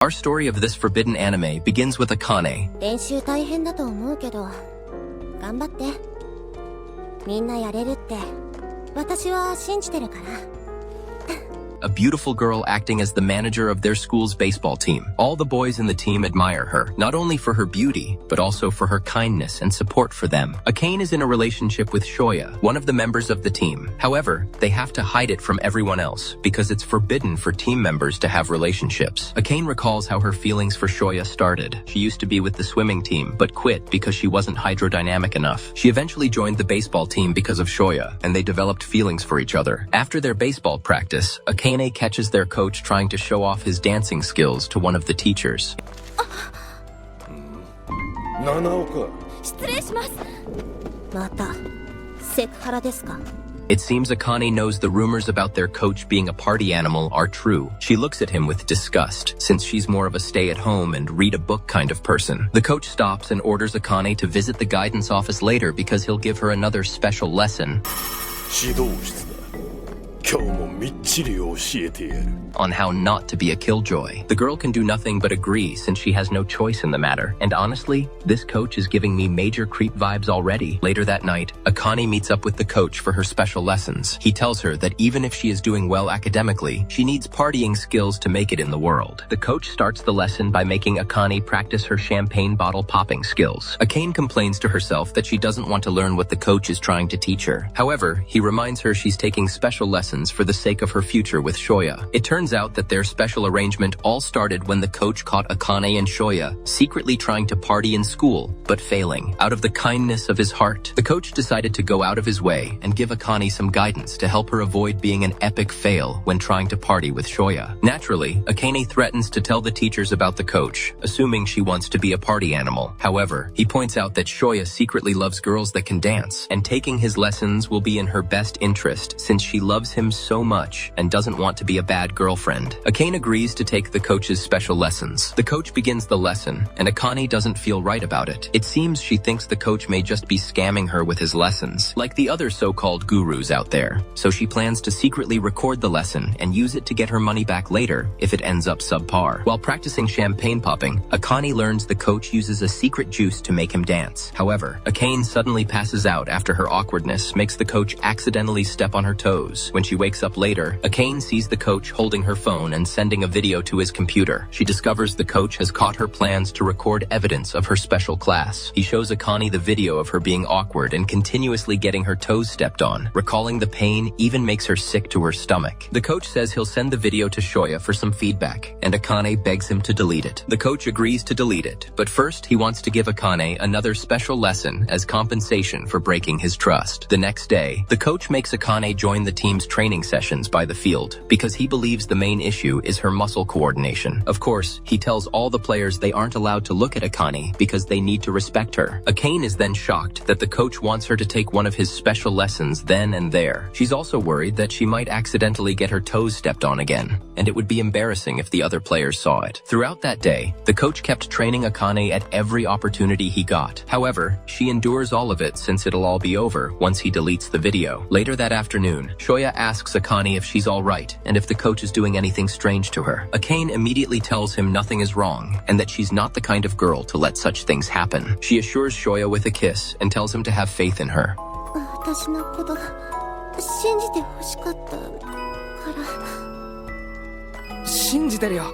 Our story of this forbidden anime begins with Akane. 練習大変だと思うけど、頑張って。みんなやれるって、私は信じてるから。A beautiful girl acting as the manager of their school's baseball team. All the boys in the team admire her, not only for her beauty, but also for her kindness and support for them. Akane is in a relationship with Shoya, one of the members of the team. However, they have to hide it from everyone else, because it's forbidden for team members to have relationships. Akane recalls how her feelings for Shoya started. She used to be with the swimming team, but quit because she wasn't hydrodynamic enough. She eventually joined the baseball team because of Shoya, and they developed feelings for each other. After their baseball practice, Akane catches their coach trying to show off his dancing skills to one of the teachers. 失礼します。また、セクハラですか? It seems Akane knows the rumors about their coach being a party animal are true. She looks at him with disgust, since she's more of a stay-at-home and read-a-book kind of person. The coach stops and orders Akane to visit the guidance office later because he'll give her another special lesson on how not to be a killjoy. The girl can do nothing but agree since she has no choice in the matter. And honestly, this coach is giving me major creep vibes already. Later that night, Akane meets up with the coach for her special lessons. He tells her that even if she is doing well academically, she needs partying skills to make it in the world. The coach starts the lesson by making Akane practice her champagne bottle popping skills. Akane complains to herself that she doesn't want to learn what the coach is trying to teach her. However, he reminds her she's taking special lessons for the sake of her future with Shoya. It turns out that their special arrangement all started when the coach caught Akane and Shoya secretly trying to party in school, but failing. Out of the kindness of his heart, the coach decided to go out of his way and give Akane some guidance to help her avoid being an epic fail when trying to party with Shoya. Naturally, Akane threatens to tell the teachers about the coach, assuming she wants to be a party animal. However, he points out that Shoya secretly loves girls that can dance, and taking his lessons will be in her best interest since she loves him so much and doesn't want to be a bad girlfriend. Akane agrees to take the coach's special lessons. The coach begins the lesson, and Akane doesn't feel right about it. It seems she thinks the coach may just be scamming her with his lessons, like the other so-called gurus out there. So she plans to secretly record the lesson and use it to get her money back later if it ends up subpar. While practicing champagne popping, Akane learns the coach uses a secret juice to make him dance. However, Akane suddenly passes out after her awkwardness makes the coach accidentally step on her toes. When she wakes up later, Akane sees the coach holding her phone and sending a video to his computer. She discovers the coach has caught her plans to record evidence of her special class. He shows Akane the video of her being awkward and continuously getting her toes stepped on. Recalling the pain even makes her sick to her stomach. The coach says he'll send the video to Shoya for some feedback, and Akane begs him to delete it. The coach agrees to delete it, but first he wants to give Akane another special lesson as compensation for breaking his trust. The next day, the coach makes Akane join the team's training sessions by the field because he believes the main issue is her muscle coordination. Of course, he tells all the players they aren't allowed to look at Akane because they need to respect her. Akane is then shocked that the coach wants her to take one of his special lessons then and there. She's also worried that she might accidentally get her toes stepped on again, and it would be embarrassing if the other players saw it. Throughout that day, the coach kept training Akane at every opportunity he got. However, she endures all of it since it'll all be over once he deletes the video. Later that afternoon, Shoya asks Akane if she's alright and if the coach is doing anything strange to her. Akane immediately tells him nothing is wrong and that she's not the kind of girl to let such things happen. She assures Shoya with a kiss and tells him to have faith in her. 私のこと信じてほしかったから。信じてるよ。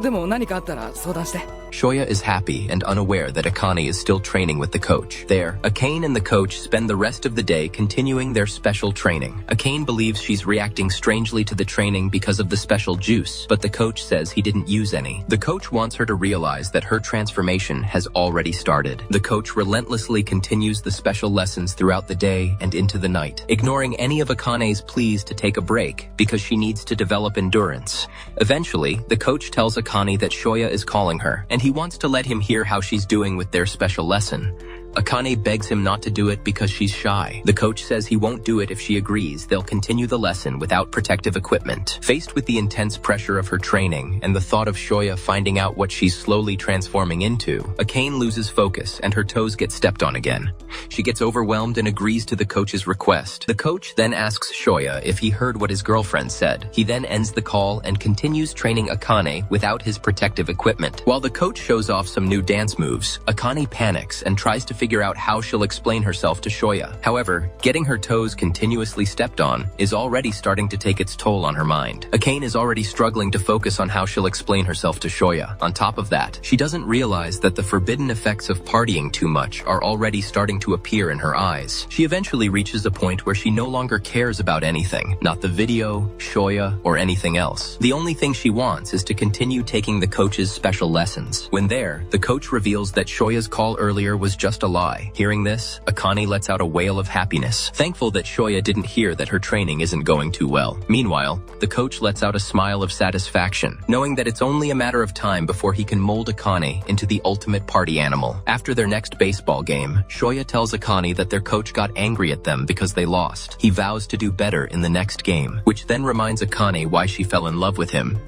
でも何かあったら相談して。 Shoya is happy and unaware that Akane is still training with the coach. There, Akane and the coach spend the rest of the day continuing their special training. Akane believes she's reacting strangely to the training because of the special juice, but the coach says he didn't use any. The coach wants her to realize that her transformation has already started. The coach relentlessly continues the special lessons throughout the day and into the night, ignoring any of Akane's pleas to take a break because she needs to develop endurance. Eventually, the coach tells Akane that Shoya is calling her, and he wants to let him hear how she's doing with their special lesson. Akane begs him not to do it because she's shy. The coach says he won't do it if she agrees. They'll continue the lesson without protective equipment. Faced with the intense pressure of her training and the thought of Shoya finding out what she's slowly transforming into, Akane loses focus and her toes get stepped on again. She gets overwhelmed and agrees to the coach's request. The coach then asks Shoya if he heard what his girlfriend said. He then ends the call and continues training Akane without his protective equipment. While the coach shows off some new dance moves, Akane panics and tries to figure out how she'll explain herself to Shoya. However, getting her toes continuously stepped on is already starting to take its toll on her mind. Akane is already struggling to focus on how she'll explain herself to Shoya. On top of that, she doesn't realize that the forbidden effects of partying too much are already starting to appear in her eyes. She eventually reaches a point where she no longer cares about anything, not the video, Shoya, or anything else. The only thing she wants is to continue taking the coach's special lessons. When there, the coach reveals that Shoya's call earlier was just a lie. Hearing this, Akane lets out a wail of happiness, thankful that Shoya didn't hear that her training isn't going too well. Meanwhile, the coach lets out a smile of satisfaction, knowing that it's only a matter of time before he can mold Akane into the ultimate party animal. After their next baseball game, Shoya tells Akane that their coach got angry at them because they lost. He vows to do better in the next game, which then reminds Akane why she fell in love with him.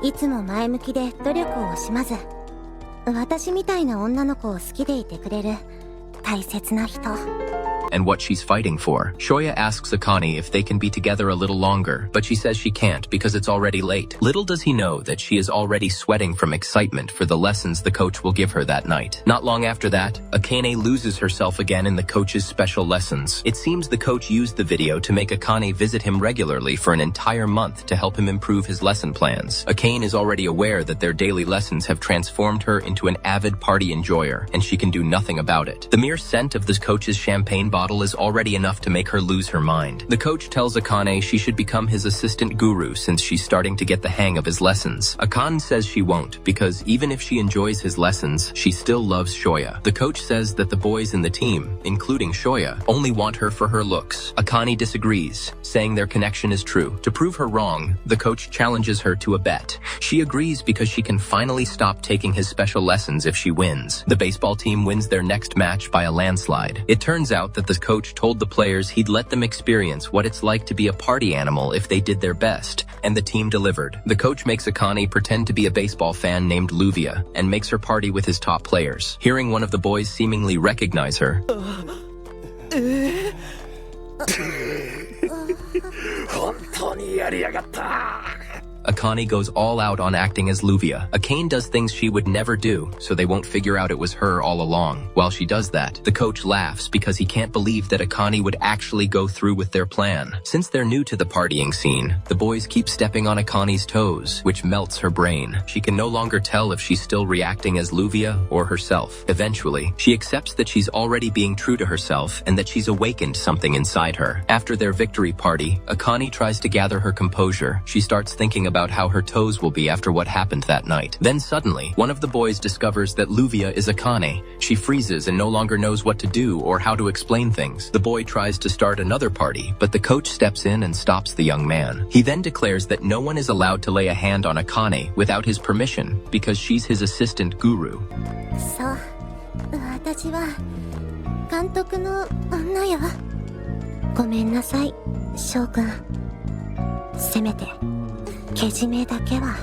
いつも前向きで努力を惜しまず、私みたいな女の子を好きでいてくれる大切な人。 And what she's fighting for. Shoya asks Akane if they can be together a little longer, but she says she can't because it's already late. Little does he know that she is already sweating from excitement for the lessons the coach will give her that night. Not long after that, Akane loses herself again in the coach's special lessons. It seems the coach used the video to make Akane visit him regularly for an entire month to help him improve his lesson plans. Akane is already aware that their daily lessons have transformed her into an avid party enjoyer, and she can do nothing about it. The mere scent of this coach's champagne bottle is already enough to make her lose her mind. The coach tells Akane she should become his assistant guru since she's starting to get the hang of his lessons. Akane says she won't because even if she enjoys his lessons, she still loves Shoya. The coach says that the boys in the team, including Shoya, only want her for her looks. Akane disagrees, saying their connection is true. To prove her wrong, the coach challenges her to a bet. She agrees because she can finally stop taking his special lessons if she wins. The baseball team wins their next match by a landslide. It turns out that the coach told the players he'd let them experience what it's like to be a party animal if they did their best, and the team delivered. The coach makes Akane pretend to be a baseball fan named Luvia and makes her party with his top players. Hearing one of the boys seemingly recognize her, Akane goes all out on acting as Luvia. Akane does things she would never do, so they won't figure out it was her all along. While she does that, the coach laughs because he can't believe that Akane would actually go through with their plan. Since they're new to the partying scene, the boys keep stepping on Akane's toes, which melts her brain. She can no longer tell if she's still reacting as Luvia or herself. Eventually, she accepts that she's already being true to herself and that she's awakened something inside her. After their victory party, Akane tries to gather her composure. She starts thinking about how her toes will be after what happened that night. Then suddenly, one of the boys discovers that Luvia is Akane. She freezes and no longer knows what to do or how to explain things. The boy tries to start another party, but the coach steps in and stops the young man. He then declares that no one is allowed to lay a hand on Akane without his permission because she's his assistant guru. そう、私は監督の女よ。ごめんなさい、翔くん。せめてけじめだけは。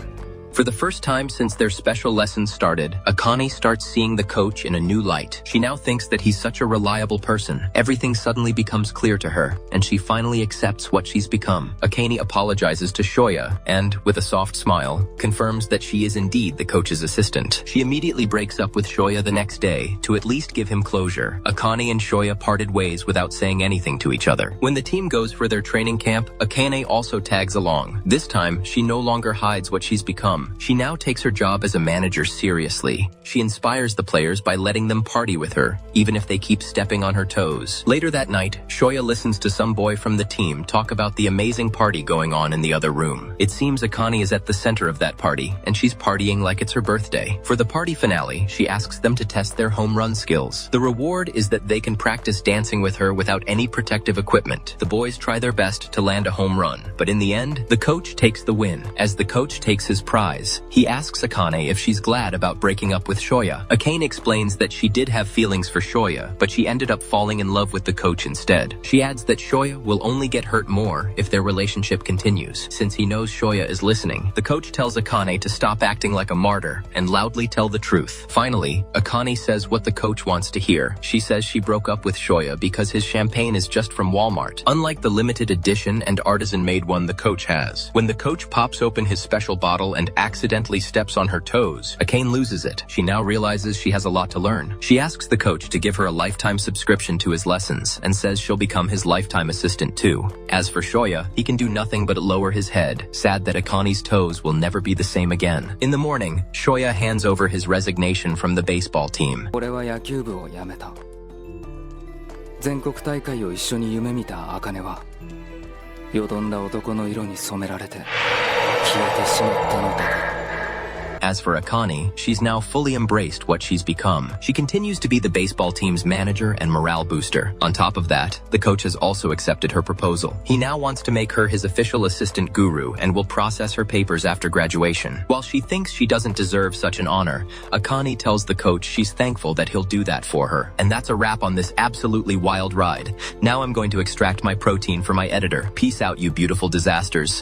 For the first time since their special lessons started, Akane starts seeing the coach in a new light. She now thinks that he's such a reliable person. Everything suddenly becomes clear to her, and she finally accepts what she's become. Akane apologizes to Shoya and, with a soft smile, confirms that she is indeed the coach's assistant. She immediately breaks up with Shoya the next day to at least give him closure. Akane and Shoya parted ways without saying anything to each other. When the team goes for their training camp, Akane also tags along. This time, she no longer hides what she's become. She now takes her job as a manager seriously. She inspires the players by letting them party with her, even if they keep stepping on her toes. Later that night, Shoya listens to some boy from the team talk about the amazing party going on in the other room. It seems Akane is at the center of that party, and she's partying like it's her birthday. For the party finale, she asks them to test their home run skills. The reward is that they can practice dancing with her without any protective equipment. The boys try their best to land a home run, but in the end, the coach takes the win. As the coach takes his pride eyes. He asks Akane if she's glad about breaking up with Shoya. Akane explains that she did have feelings for Shoya, but she ended up falling in love with the coach instead. She adds that Shoya will only get hurt more if their relationship continues. Since he knows Shoya is listening, the coach tells Akane to stop acting like a martyr and loudly tell the truth. Finally, Akane says what the coach wants to hear. She says she broke up with Shoya because his champagne is just from Walmart, unlike the limited edition and artisan-made one the coach has. When the coach pops open his special bottle and accidentally steps on her toes, Akane loses it. She now realizes she has a lot to learn. She asks the coach to give her a lifetime subscription to his lessons and says she'll become his lifetime assistant too. As for Shoya, he can do nothing but lower his head, sad that Akane's toes will never be the same again. In the morning, Shoya hands over his resignation from the baseball team. 俺は野球部を辞めた。全国大会を一緒に夢見た茜は、よどんだ男の色に染められて消えてしまったのだから。 As for Akane, she's now fully embraced what she's become. She continues to be the baseball team's manager and morale booster. On top of that, the coach has also accepted her proposal. He now wants to make her his official assistant guru and will process her papers after graduation. While she thinks she doesn't deserve such an honor, Akane tells the coach she's thankful that he'll do that for her. And that's a wrap on this absolutely wild ride. Now I'm going to extract my protein for my editor. Peace out, you beautiful disasters.